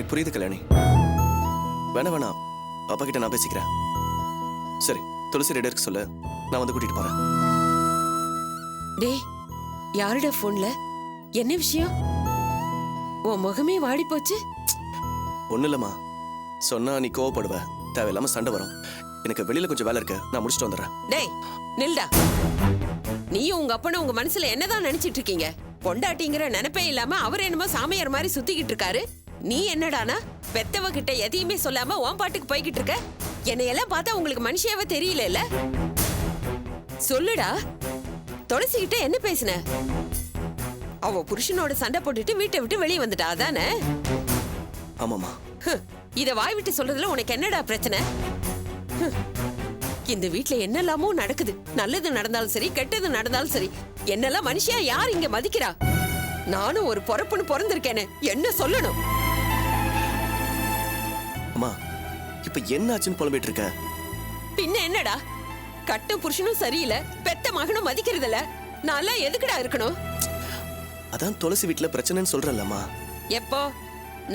எனக்கு புரியுது கல்யாணி. வேணாம், அப்பா கிட்ட நான் பேசிக்கிறேன். சரி, துளசி ரெடி இருக்க சொல்லு, நான் வந்து கூட்டிட்டு போறேன். டேய், யாருடா போன்ல? என்ன விஷயம்? உன் முகமே வாடி போச்சு. ஒண்ணு இல்லம்மா, சொன்னா நீ கோவப்படுவ, தேவையில்லாம சண்டை வரும். எனக்கு வெளியில கொஞ்சம் வேலை இருக்கு, நான் முடிச்சுட்டு வந்துடுறேன். டேய் நில்டா. நீயும் உங்க அப்பனும் உங்க மனசுல என்னதான் நினைச்சிட்டு இருக்கீங்க? பொண்டாட்டிங்கிற நினைப்பே இல்லாம அவர் என்னமோ சாமியார் மாதிரி சுத்திக்கிட்டு இருக்காரு. நீ என்னடானா பெத்தவ கிட்ட எதையுமே சொல்லாம உன் பாட்டுக்கு போய்கிட்டு இருக்க. என்னையெல்லாம் பார்த்தா உங்களுக்கு மனுஷியாவே தெரியல. சொல்லுடா, துளசி கிட்ட என்ன பேசுன? அவ புருஷனோட சண்டை போட்டுட்டு வீட்டை விட்டு வெளியே வந்துட்டா, அதானே? ஆமாமா. இத வாய் விட்டு சொல்றதுல உனக்கு என்னடா பிரச்சனை? இந்த வீட்டுல என்னெல்லாமோ நடக்குது. நல்லது நடந்தாலும் சரி, கெட்டது நடந்தாலும் சரி, என்னெல்லாம் மனுஷியா யார் இங்க மதிக்கிறா? நானும் ஒரு பொறப்புன்னு பிறந்திருக்கேன்னு என்ன சொல்லணும்? அம்மா, இப்ப என்ன ஆச்சுன்னு புலம்பிட்டு இருக்க? பின்ன என்னடா, கட்ட புருஷனும் சரியில்லை, பெத்த மகனும் மதிக்கிறது இல்ல. நான் எதுக்குடா இருக்கணும்? அதான் துளசி வீட்டுல பிரச்சனைன்னு சொல்றேன்லம்மா. எப்போ?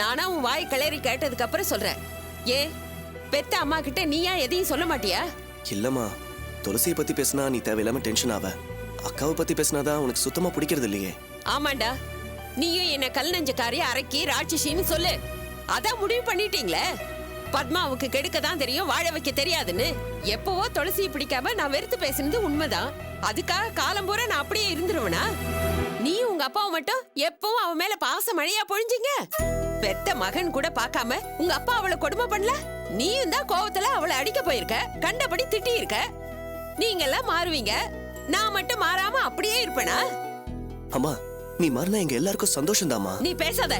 நானா உன் வாய் கிளறி கேட்டதுக்கு அப்புறம் சொல்றேன். ஏ, பெத்த அம்மா கிட்ட நீயா எதையும் சொல்ல மாட்டியா? இல்லம்மா, துளசியை பத்தி பேசினா நீ தேவையில்லாம டென்ஷன் ஆவ. அக்காவை பத்தி பேசினாதான் உனக்கு சுத்தமா பிடிக்கிறது இல்லையே. ஆமாண்டா, நீயும் என்ன கல் நெஞ்சக்காரி, அரக்கி, ராட்சசின்னு சொல்லு. அதான் முடிவு பண்ணிட்டீங்களே. பத்மாவுக்கு கெடுக்க தான் தெரியும், வாழ வைக்க தெரியாதுன்னு. எப்பவோ துளசியை பிடிக்காம நான் வெறுத்து பேசுனது உண்மைதான். அதுக்காக காலம் பூரா நான் அப்படியே இருந்துருவனா? நீயும் உங்க அப்பாவும் மட்டும் எப்பவும் அவன் மேல பாச மழையா பொழிஞ்சிங்க. பெத்த மகன் கூட பார்க்காம உங்க அப்பா அவளை கொடுமை பண்ணல. நீயும் தான் கோவத்துல அவளை அடிக்க போயிருக்க, கண்டபடி திட்டி இருக்க. நீங்க எல்லாம் மாறுவீங்க, நான் மட்டும் மாறாம அப்படியே இருப்பேனா? அம்மா, நீ மாறினா எங்க எல்லாருக்கும் சந்தோஷம் தாமா. நீ பேசாத.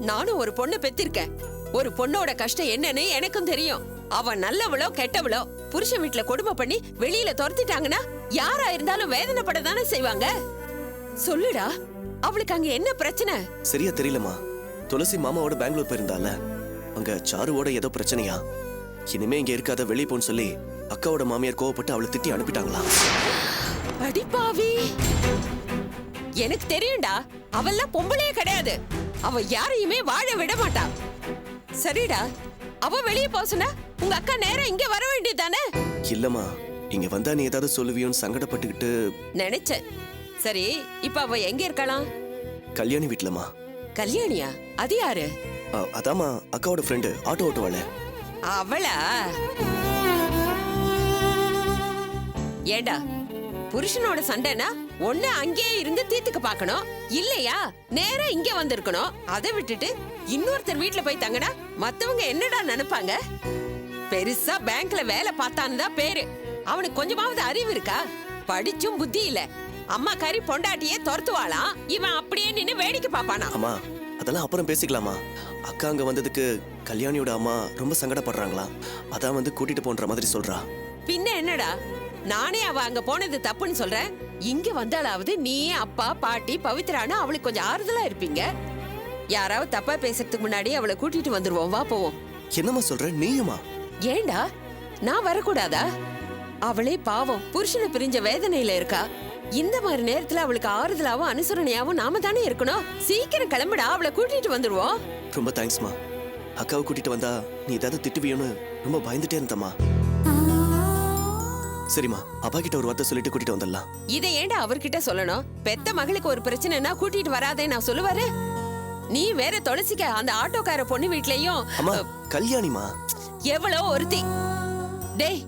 நானும் ஒரு பொண்ணு பெத்திருக்கேன். ஒரு பொண்ணோட கஷ்டம் என்னன்னு எனக்கும் தெரியும். அவ நல்லவளோ கெட்டவளோ புருஷன் வீட்டுல கொடுமை பண்ணி வெளியில துரத்திட்டாங்கன்னா யாரா இருந்தாலும் வேதனைப்படதானே செய்வாங்க. சொல்லுடா, அவளுக்கு அங்க என்ன பிரச்சனை? சரியா தெரியலமா. துளசி மாமாவோட பெங்களூர் போயிருந்தால, அங்க சாருவோட ஏதோ பிரச்சனையா. இனிமே இங்க இருக்காத வெளியே போன்னு சொல்லி அக்காவோட மாமியார் கோவப்பட்டு அவளை திட்டி அனுப்பிட்டாங்களா? அடிப்பாவி, எனக்கு தெரியும்டா. அவெல்லாம் பொம்பளையே கிடையாது. அவ யாரையுமே வாழ விட மாட்டா. சரிடா, அவ வெளியே போசுனா உங்க அக்கா நேரம் இங்க வர வேண்டியதானே? இல்லம்மா, இங்க வந்தா நீ ஏதாவது சொல்லுவியோன்னு சங்கடப்பட்டுக்கிட்டு நினைச்சேன். சரி, இப்ப அவ எங்க இருக்கலாம்? கல்யாணி வீட்டுலமா. கல்யாணியா? அது யாரு? அதாமா, அக்காவோட ஃப்ரெண்டு, ஆட்டோ ஓட்டுவாள. அவளா? ஏண்டா, புருஷனோட சண்டைனா ஒண்ணு அங்கேயே இருந்து தீர்த்துக்க பாக்கணும், இல்லையா நேரா இங்க வந்திருக்கணும். அதை விட்டுட்டு இன்னொருத்தர் வீட்டுல போய் தங்கனா மத்தவங்க என்னடா நினைப்பாங்க? பெருசா பேங்க்ல வேலை பார்த்தான்னு தான் பேரு. அவனுக்கு கொஞ்சமாவது அறிவு இருக்கா? படிச்சும் புத்தி இல்ல. அம்மா கறி பொண்டாட்டியே துரத்துவாளாம், இவன் அப்படியே நின்னு வேடிக்கை பாப்பானா? அம்மா, அதெல்லாம் அப்புறம் பேசிக்கலாமா. அக்கா அங்க வந்ததுக்கு கல்யாணியோட அம்மா ரொம்ப சங்கடப்படுறாங்களா, அதான் வந்து கூட்டிட்டு போன்ற மாதிரி சொல்றா. பின்ன என்னடா, நானே அவ அங்க போனது தப்புன்னு சொல்றேன். இங்க வந்தாலாவது நீ, அப்பா, பாட்டி, பவித்ரான்னு அவளுக்கு கொஞ்சம் ஆறுதலா இருப்பீங்க. யாராவது தப்பா பேசுறதுக்கு முன்னாடி அவளை கூட்டிட்டு வந்துருவோம், வா போவோம். என்னம்மா சொல்ற நீயுமா? ஏண்டா, நான் வரக்கூடாதா? அவளே பாவம், புருஷனை பிரிஞ்ச வேதனையில இருக்கா. இந்த மாதிரி நேரத்துல அவளுக்கு ஆறுதலாவும் அனுசரணையாவும் நாம தானே இருக்கணும். சீக்கிரம் கிளம்புடா, அவளை கூட்டிட்டு வந்துருவோம். ரொம்ப தேங்க்ஸ்மா. அக்காவை கூட்டிட்டு வந்தா நீ ஏதாவது திட்டுவியோன்னு ரொம்ப பயந்துட்டே இருந்தம்மா. சரிம்மா, அப்பா கிட்ட ஒரு வார்த்தை சொல்லிட்டு கூட்டிட்டு வந்துடலாம். இதை ஏண்டா அவர்கிட்ட சொல்லணும்? பெத்த மகளுக்கு ஒரு பிரச்சனைனா கூட்டிட்டு வராதே நான் சொல்லுவாரு. நீ வேற துளசிக்க அந்த ஆட்டோக்கார பொண்ணு வீட்லயும் அம்மா, கல்யாணிமா எவ்வளோ ஒருத்தி. டேய்,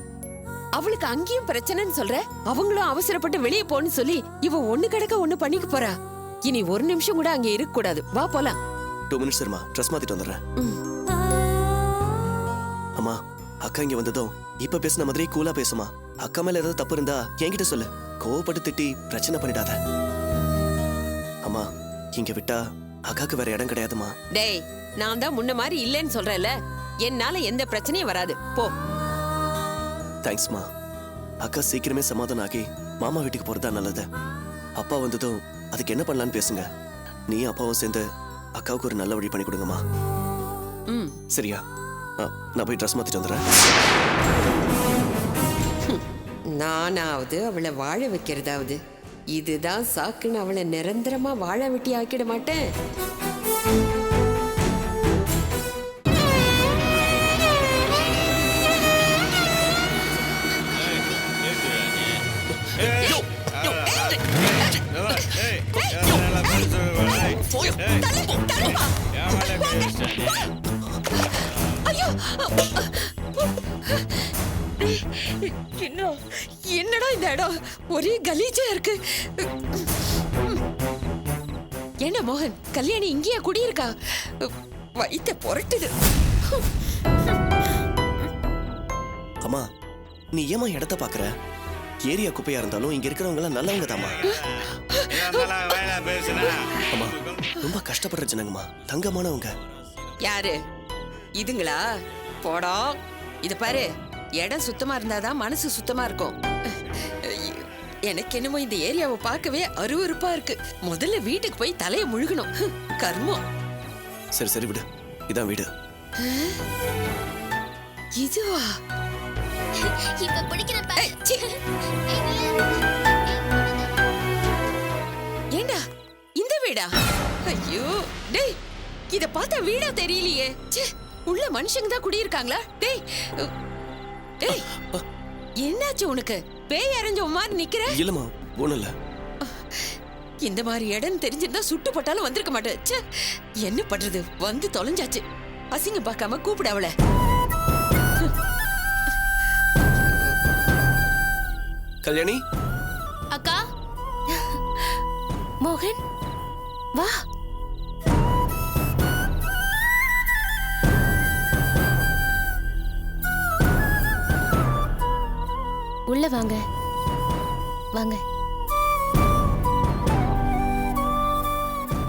அவளுக்கு அங்கேயும் பிரச்சனைன்னு சொல்ற, அவங்களும் அவசரப்பட்டு வெளியே போன்னு சொல்லி இவ ஒண்ணு கிடக்க ஒண்ணு பண்ணிக்க போறா. இனி ஒரு நிமிஷம் கூட அங்க இருக்க கூடாது, வா போலாம். 2 minutes இருமா, ட்ரெஸ் மாத்திட்டு வந்துடுறேன். அம்மா, அக்கா இங்க வந்ததும் இப்ப பேசின மாதிரி கூலா பேசுமா. அக்கா மேல ஏதாவது தப்பு இருந்தா என்கிட்ட சொல்லு, கோவப்பட்டு திட்டி பிரச்சனை பண்ணிடாத. அம்மா, இங்க விட்டா அக்காக்கு வேற இடம் கிடையாதுமா. டேய், நான் தான் முன்ன மாதிரி இல்லைன்னு சொல்றேன்ல, என்னால எந்த பிரச்சனையும் வராது, போ. தேங்க்ஸ்மா. அக்கா சீக்கிரமே சமாதானம் ஆகி மாமா வீட்டுக்கு போறதா நல்லது. அப்பா வந்ததும் அதுக்கு என்ன பண்ணலான்னு பேசுங்க. நீ அப்பாவும் சேர்ந்து அக்காவுக்கு ஒரு நல்ல வழி பண்ணி கொடுங்கம்மா. சரியா? நான் போய் ட்ரெஸ் மாத்திட்டு வந்துடுறேன். நானாவது அவளை வாழ வைக்கிறதாவது, இதுதான் சாக்குன்னு அவளை நிரந்தரமா வாழ வெட்டி ஆக்கிட மாட்டேன். தள்ளுப்பா. ஐயோ என்னடா இந்த இடம் ஒரே கலீஜா இருக்கு. என்ன மோகன், கல்யாணி இங்கேயா குடியிருக்கா? வயித்த புரட்டுது. அம்மா நீ ஏமா இடத்த பாக்குற? ஏரியா குப்பையா இருந்தாலும் இங்க இருக்கிறவங்க எல்லாம் நல்லவங்க தாமா. அம்மா ரொம்ப கஷ்டப்படுற ஜனங்கம்மா, தங்கமானவங்க. யாரு இதுங்களா? போடா. இது பாரு, இடம் சுத்தமா இருந்தாதான் மனசு சுத்தமா இருக்கும். எனக்கு என்னமோ இந்த ஏரியாவை பார்க்கவே அருவருப்பா இருக்கு. முதல்ல வீட்டுக்கு போய் தலைய முழுகணும். கர்மம். சரி சரி விடு, இதான் வீடு. இதுவா? இப்ப பிடிக்கிற பாரு. ஏய், சீ. ஏண்டா இந்த வீடா? ஐயோ டேய், இத பார்த்தா வீடா தெரியலையே. ச்சே, உள்ள மனுஷங்க தான் குடியிருக்காங்களா? டேய் டேய், என்னாச்சு உனக்கு? பேய் அரைஞ்ச மாதிரி நிக்கிற? இல்லம்மா ஒண்ணும் இல்ல. இந்த மாதிரி இடம் தெரிஞ்சிருந்தா சுட்டு போட்டாலும் வந்திருக்க மாட்டேன். ச்சே, என்ன பண்றது? வந்து தொலைஞ்சாச்சு. அசிங்க பார்க்காம கூப்பிட அவளை. கல்யாணி அக்கா மோகன் வா. உள்ள வாங்க வாங்க.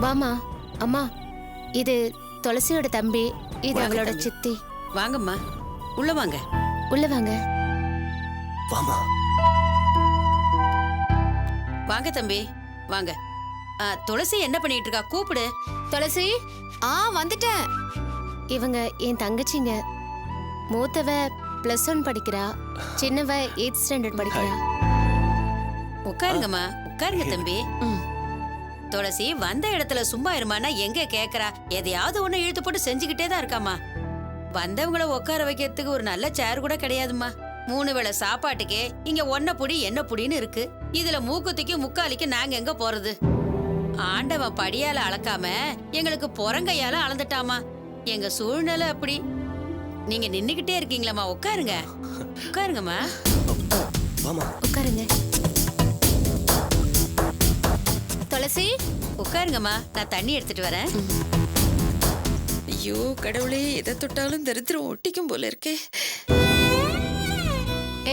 வாமா. அம்மா, இது துளசியோட தம்பி, இது வாங்க அவளோட தம்பி. சித்தி. வாங்கம்மா, உள்ள வாங்க. உள்ள வாங்க. வாமா. வாங்க தம்பி வாங்க. துளசி என்ன பண்ணிட்டு இருக்கா? கூப்பிடு. துளசி. வந்துட்டேன். இவங்க என் தங்கச்சிங்க. மூத்தவ +1 படிக்கிறா, சின்னவ 8th ஸ்டாண்டர்ட் படிக்கிறா. உட்காருங்கம்மா, உட்காருங்க தம்பி. ம். துளசி வந்த இடத்துல சும்மா இருமானா எங்க கேக்குறா? எதையாவது ஒண்ணு இழுத்து போட்டு செஞ்சுக்கிட்டே தான் இருக்காமா. வந்தவங்கள உட்கார வைக்கிறதுக்கு ஒரு நல்ல சேர் கூட கிடையாதுமா. 3 வேளை சாப்பாட்டுக்கே இங்க ஒன்ன புடி என்ன புடின்னு இருக்கு. இதுல மூக்குத்திக்கு முக்காலிக்கு நாங்க எங்க போறது? ஆண்டவன் படியால அளக்காம எங்களுக்கு புறங்கையால அளந்துட்டாமா. எங்க சூழ்நிலை அப்படி. நீங்க நின்னுகிட்டே இருக்கீங்களாமா? உட்காருங்க, உட்காருங்கம்மா. வாமா. உட்காருங்க. துளசி. உட்காருங்கம்மா, நான் தண்ணி எடுத்துட்டு வரேன். ஐயோ கடவுளே, எதை தொட்டாலும் தரித்திரம் ஒட்டிக்கும் போல இருக்கே.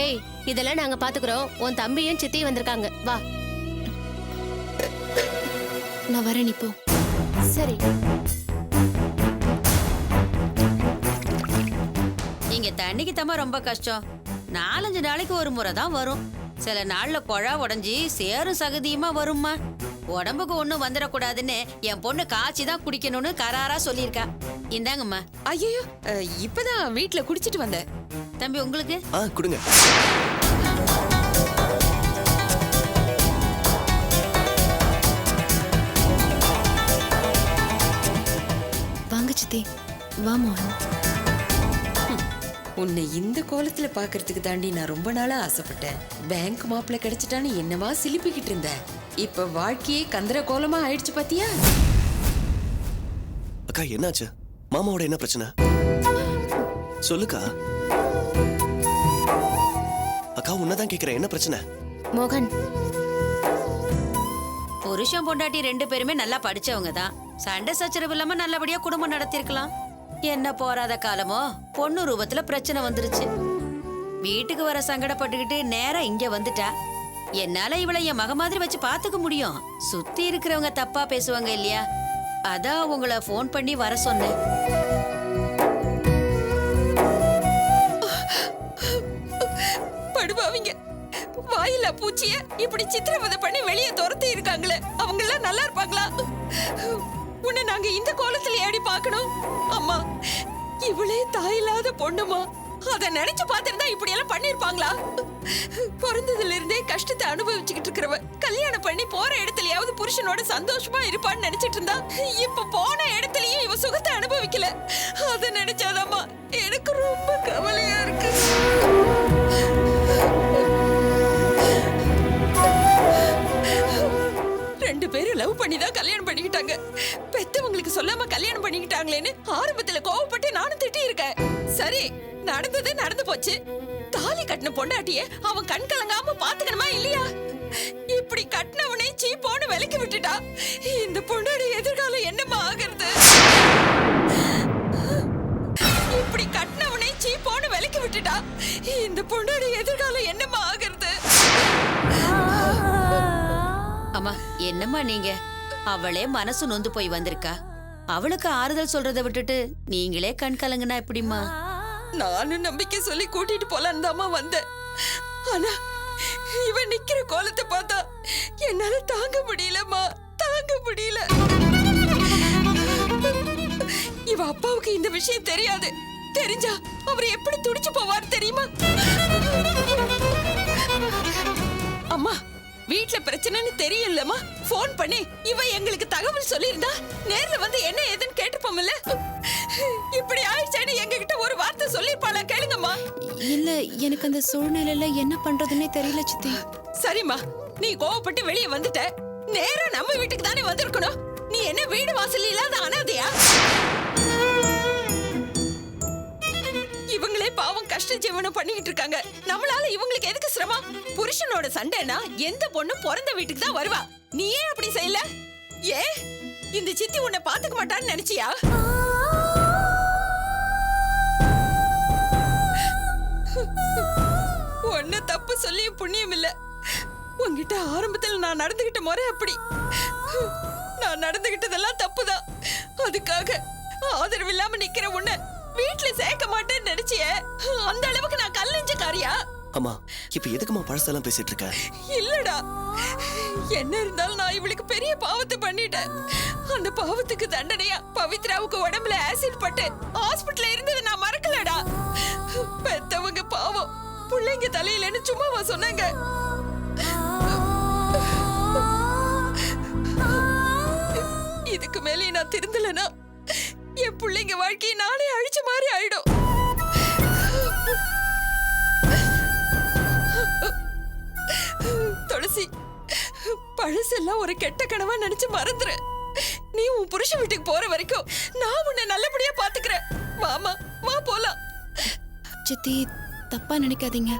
ஏய், இதெல்லாம் நாங்க பாத்துக்கிறோம். உன் தம்பியும் சித்தியும் வந்திருக்காங்க. வா. நான் வரேன், நீ போ. சரி. இங்க தண்ணிக்கு தம்மா ரொம்ப கஷ்டம். 4-5 நாளைக்கு ஒரு முறை தான் வரும். சில நாள்ல குழா உடைஞ்சி சேரும் சகதியுமா வரும்மா. உடம்புக்கு ஒண்ணும் வந்துடக்கூடாதுன்னு என் பொண்ணு காய்ச்சி தான் குடிக்கணும்னு கராரா சொல்லியிருக்கா. இந்தாங்கம்மா. ஐயோ, இப்பதான் வீட்டுல குடிச்சிட்டு வந்தேன். தம்பி உங்களுக்கு? கொடுங்க. வாங்க சித்தி. வா மோகன். உன்னை இந்த கோலத்துல பாக்குறதுக்கு தாண்டி நான் ரொம்ப நாளா ஆசைப்பட்டேன். பேங்க் மாப்பிள்ள கிடைச்சிட்டான்னு என்னவா சிலிப்பிக்கிட்டு இருந்த. இப்ப வாழ்க்கையே கந்தர கோலமா ஆயிடுச்சு பாத்தியா? அக்கா என்னாச்சு? மாமாவோட என்ன பிரச்சனை? சொல்லுக்கா. அக்கா உன்னதான் கேக்குறேன், என்ன பிரச்சனை? மோகன், புருஷன் பொண்டாட்டி 2 பேருமே நல்லா படிச்சவங்க தான். சண்டை சச்சரவு இல்லாம நல்லபடியா குடும்பம் நடத்திருக்கலாம். என்ன போறாத காலமோ பொண்ணு ரூபத்துல பிரச்சனை வந்துருச்சு. வீட்டுக்கு வர சங்கடப்பட்டுக்கிட்டு நேரா இங்க வந்துட்டா. என்னால இவளை என் மக மாதிரி வச்சு பாத்துக்க முடியும். சுத்தி இருக்கிறவங்க தப்பா பேசுவாங்க இல்லையா? அதான் உங்களை போன் பண்ணி வர சொன்னேன். படுபாவிங்க, வாயில பூச்சிய இப்படி சித்திரவதை பண்ணி வெளியே துரத்தி இருக்காங்களே, அவங்க எல்லாம் நல்லா இருப்பாங்களா? உன்னை நாங்க இந்த கோலத்துல ஏடி பார்க்கணும்? அம்மா, இவளே தாயில்லாத பொண்ணுமா? அத நினைச்சு பார்த்திருந்தா இப்படி எல்லாம் பண்ணிருப்பாங்களா? பிறந்ததுல இருந்தே கஷ்டத்தை அனுபவிச்சுக்கிட்டு இருக்கிறவ கல்யாணம் பண்ணி போற இடத்துலயாவது புருஷனோட சந்தோஷமா இருப்பான்னு நினைச்சிட்டு இருந்தா, இப்ப போன இடத்துலயும் இவ சுகத்தை அனுபவிக்கல. அத நினைச்சாதாம்மா எனக்கு ரொம்ப கவலையா இருக்கு. ரெண்டு பேரும் லவ் பண்ணி தான் கல்யாணம் பண்ணிக்கிட்டாங்க. பெத்தவங்களுக்கு சொல்லாம கல்யாணம் பண்ணிக்கிட்டாங்களேன்னு ஆரம்பத்துல கோவப்பட்டு நானும் திட்டி இருக்கேன். சரி, நடந்தது நடந்து போச்சு. தாலி கட்டின பொண்டாட்டிய அவன் கண் கலங்காம பாத்துக்கணுமா இல்லையா? இப்படி கட்டினவனே சீப்போன்னு விலைக்கு விட்டுட்டா இந்த பொண்டாடி எதிர்காலம் என்னமா ஆகிறது? இப்படி கட்டினவனே சீப்போன்னு விலைக்கு விட்டுட்டா இந்த பொண்டாடி எதிர்காலம் என்னமா ஆகிறது? அம்மா என்னம்மா நீங்க, அவளே மனசு நொந்து போய் வந்திருக்கா. அவளுக்கு ஆறுதல் சொல்றதை விட்டுட்டு நீங்களே கண் கலங்குனா எப்படிம்மா? நானும் நம்பிக்கை சொல்லி கூட்டிட்டு போலான்னு தாமா வந்தேன். ஆனா இவன் நிக்கிற கோலத்தை பார்த்தா என்னால தாங்க முடியலம்மா, தாங்க முடியல. இவ அப்பாவுக்கு இந்த விஷயம் தெரியாது. தெரிஞ்சா அவர் எப்படி துடிச்சு போவார் தெரியுமா? அம்மா, வீட்ல பிரச்சனைன்னு தெரியலமா, போன் பண்ணி இவ எங்களுக்கு தகவல் சொல்லியிருந்தா நேர்ல வந்து என்ன ஏதுன்னு கேட்டுப்போம்ல. இப்படி ஆயிடுச்சேன்னு எங்ககிட்ட ஒரு வார்த்தை சொல்லிருப்பாளா கேளுங்கம்மா. இல்ல, எனக்கு அந்த சூழ்நிலையில என்ன பண்றதுன்னே தெரியல சித்தி. சரிம்மா, நீ கோவப்பட்டு வெளியே வந்துட்ட. நேரா நம்ம வீட்டுக்கு தானே வந்திருக்கணும். நீ என்ன வீடு வாசல் இல்லாத அனாதையா? இவங்களே பாவம் கஷ்ட ஜீவனம் பண்ணிக்கிட்டு இருக்காங்க. நம்மளால இவங்களுக்கு எதுக்கு சிரமம்? புருஷனோட சண்டைனா எந்த பொண்ணும் பிறந்த வீட்டுக்கு தான் வருவா. நீ ஏன் அப்படி செய்யல? ஏ, இந்த சித்தி உன்னை பாத்துக்க மாட்டான்னு நினைச்சியா? ஒன்ன தப்பு சொல்லி புண்ணியம் இல்ல. உன்கிட்ட ஆரம்பத்துல நான் நடந்துகிட்ட முறை அப்படி. நான் நடந்துகிட்டதெல்லாம் தப்புதான். அதுக்காக ஆதரவு இல்லாம நிக்கிற உன்னை வீட்டுல சேர்க்க மாட்டேன்னு நினைச்சியே. அந்த அளவுக்கு நான் கல்லஞ்சக்காரியா? அம்மா, இப்ப எதுக்குமா பழசெல்லாம் பேசிட்டு இருக்க? இல்லடா, என்ன இருந்தாலும் நான் இவளுக்கு பெரிய பாவத்தை பண்ணிட்டேன். அந்த பாவத்துக்கு தண்டனையா பவித்ராவுக்கு உடம்புல ஆசிட் பட்டு ஹாஸ்பிடல்ல இருந்தது நான் மறக்கலடா. பெத்தவங்க பாவம், பிள்ளைங்க தலையிலன்னு சும்மாவா சொன்னாங்க? இதுக்கு மேலே நான் திருந்தலனா என் பிள்ளைங்க வாழ்க்கையை நானே அழிச்ச மாதிரி ஆயிடும். துளசி, பழசெல்லாம் ஒரு கெட்ட கனவா நினைச்சு மறந்துரு. நீ உன் புருஷன் வீட்டுக்கு போற வரைக்கும் நான் உன்னை நல்லபடியா பாத்துக்கிறேன். வாமா, வா போலாம். சித்தி, தப்பா நினைக்காதீங்க.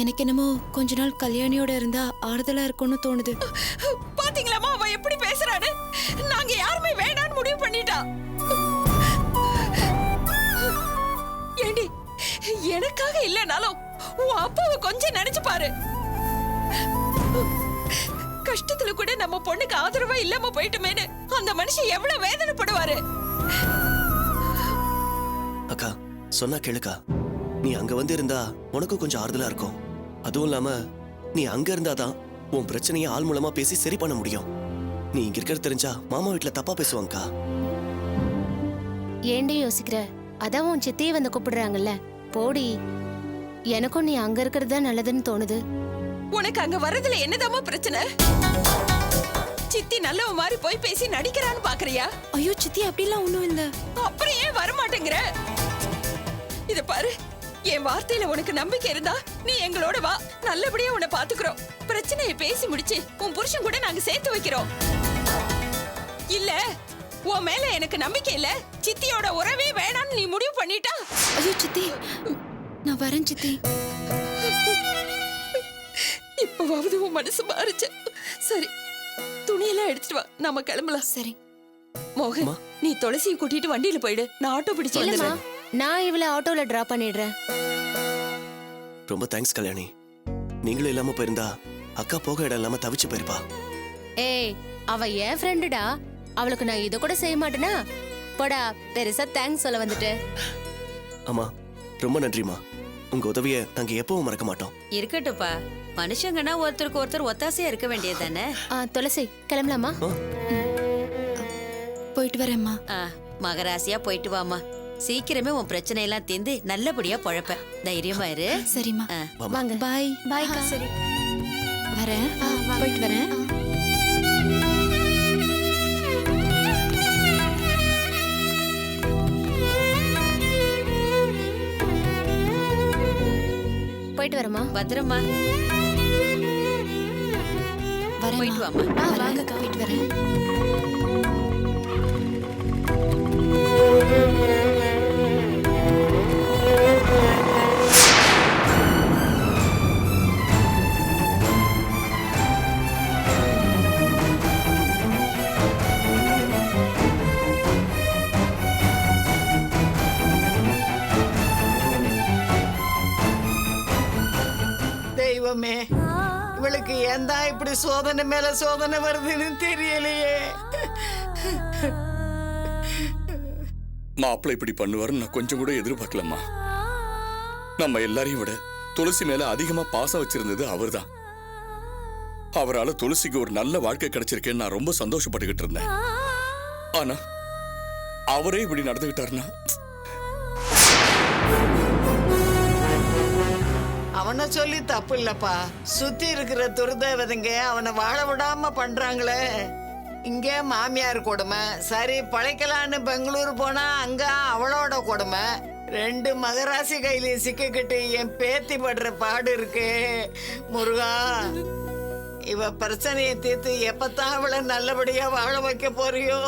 எனக்கு என்னமோ கொஞ்ச நாள் கல்யாணியோட இருந்தா ஆறுதலா இருக்கும்னு தோணுது. பாத்தீங்களாமா அவ எப்படி பேசுறான்னு? நாங்க யாருமே வேணான்னு முடிவு பண்ணிட்டா. ஏண்டி, எனக்காக இல்லனாலும் உன் அப்பாவை கொஞ்சம் நினைச்சு பாரு. கஷ்டத்துல கூட நம்ம பொண்ணுக்கு ஆதரவா இல்லாம போயிட்டுமேன்னு அந்த மனுஷன் எவ்வளவு வேதனைப்படுவாரு. அக்கா, சொன்னா கேளுக்கா. நீ அங்க வந்து இருந்தா உனக்கு கொஞ்சம் ஆறுதலா இருக்கும். அதுவும் இல்லாம நீ அங்க இருந்தாதான் உன் பிரச்சனையை ஆள் மூலமா பேசி சரி பண்ண முடியும். நீ இங்க இருக்கிறது தெரிஞ்சா மாமா வீட்டுல தப்பா பேசுவாங்கக்கா. ஏண்டி யோசிக்கிற? அதான் உன் சித்தியை வந்து கூப்பிடுறாங்கல்ல, போடி. எனக்கும் நீ அங்க இருக்கிறது தான் நல்லதுன்னு தோணுது. உனக்கு அங்க வர்றதுல என்னதாம்மா பிரச்சனை? சித்தி நல்லவ மாதிரி போய் பேசி நடிக்கிறான்னு பாக்குறியா? ஐயோ சித்தி, அப்படிலாம் ஒண்ணும் இல்ல. அப்புறம் ஏன் வர மாட்டேங்கிற? இத பாரு, என் வார்த்தையில உனக்கு நம்பிக்கை இருந்தா நீ எங்களோட வா. நல்லபடியா உன்னை பாத்துக்கிறோம். பிரச்சனையை பேசி முடிச்சு உன் புருஷன் கூட நாங்க சேர்த்து வைக்கிறோம். இல்ல, உன் மேல எனக்கு நம்பிக்கை இல்ல, சித்தியோட உறவே வேணான்னு நீ முடிவு பண்ணிட்டா? ஐயோ சித்தி, நான் வரேன் சித்தி. இப்பவாவது உன் மனசு மாறுச்சு. சரி, துணியெல்லாம் எடுத்துட்டு வா, நாம கிளம்பலாம். சரி. மோகன், நீ துளசியை கூட்டிட்டு வண்டியில போயிடு. நான் ஆட்டோ பிடிச்சு இல்லம்மா, வந்துடுறேன். நான் இவளை ஆட்டோல டிராப் பண்ணிடுறேன். ரொம்ப தேங்க்ஸ் கல்யாணி. நீங்களும் இல்லாம போயிருந்தா அக்கா போக இடம் இல்லாம தவிச்சு போயிருப்பா. ஏய், அவ என் ஃப்ரெண்டுடா. அவளுக்கு நான் இத கூட செய்ய மாட்டேனா? போடா, பெருசா தேங்க்ஸ் சொல்ல வந்துட்டு. அம்மா, ரொம்ப நன்றிமா. உங்க உதவியை நாங்க எப்பவும் மறக்க மாட்டோம். இருக்கட்டும்ப்பா, மனுஷங்கன்னா ஒருத்தருக்கு ஒருத்தர் ஒத்தாசையா இருக்க வேண்டியது தானே. துளசி, கிளம்பலாமா? போயிட்டு வரேம்மா. மகராசியா போயிட்டு வாமா. சீக்கிரமே உன் பிரச்சனை எல்லாம் தீர்ந்து நல்லபடியா பொழப்ப. தைரியமா இரு. சரிம்மா. வாங்க. பாய். பாய். சரி, வரேன். போயிட்டு வரேன். போயிட்டு வரமா? பத்திரமா வரேன். போயிட்டு வாமா. வாங்க, போயிட்டு வரேன். தெய்வமே, இவளுக்கு ஏன் தான் இப்படி சோதனை மேல சோதனை வருதுன்னு தெரியலையே. மாப்பிள்ளை இப்படி பண்ணுவாருன்னு நான் கொஞ்சம் கூட எதிர்பார்க்கலம்மா. நம்ம எல்லாரையும் விட துளசி மேல அதிகமா பாசம் வச்சிருந்தது அவர்தான். அவரால துளசிக்கு ஒரு நல்ல வாழ்க்கை கிடைச்சிருக்கேன்னு நான் ரொம்ப சந்தோஷப்பட்டுக்கிட்டு இருந்தேன். ஆனா அவரே இப்படி நடந்துகிட்டாருன்னா அவனை சொல்லி தப்பு இல்லப்பா. சுத்தி இருக்கிற துர்தேவதைங்க அவனை வாழ விடாம பண்றாங்களே. இங்கே மாமியார் கொடுமை, சரி பழைக்கலான்னு பெங்களூர் போனா அங்க அவளோட கொடுமை. 2 மகராசி கையில சிக்கிக்கிட்டு என் பேத்தி படுற பாடு இருக்கு. முருகா, இவ பிரச்சனையை தீர்த்து எப்பத்தான் அவளை நல்லபடியா வாழ வைக்க போறியோ?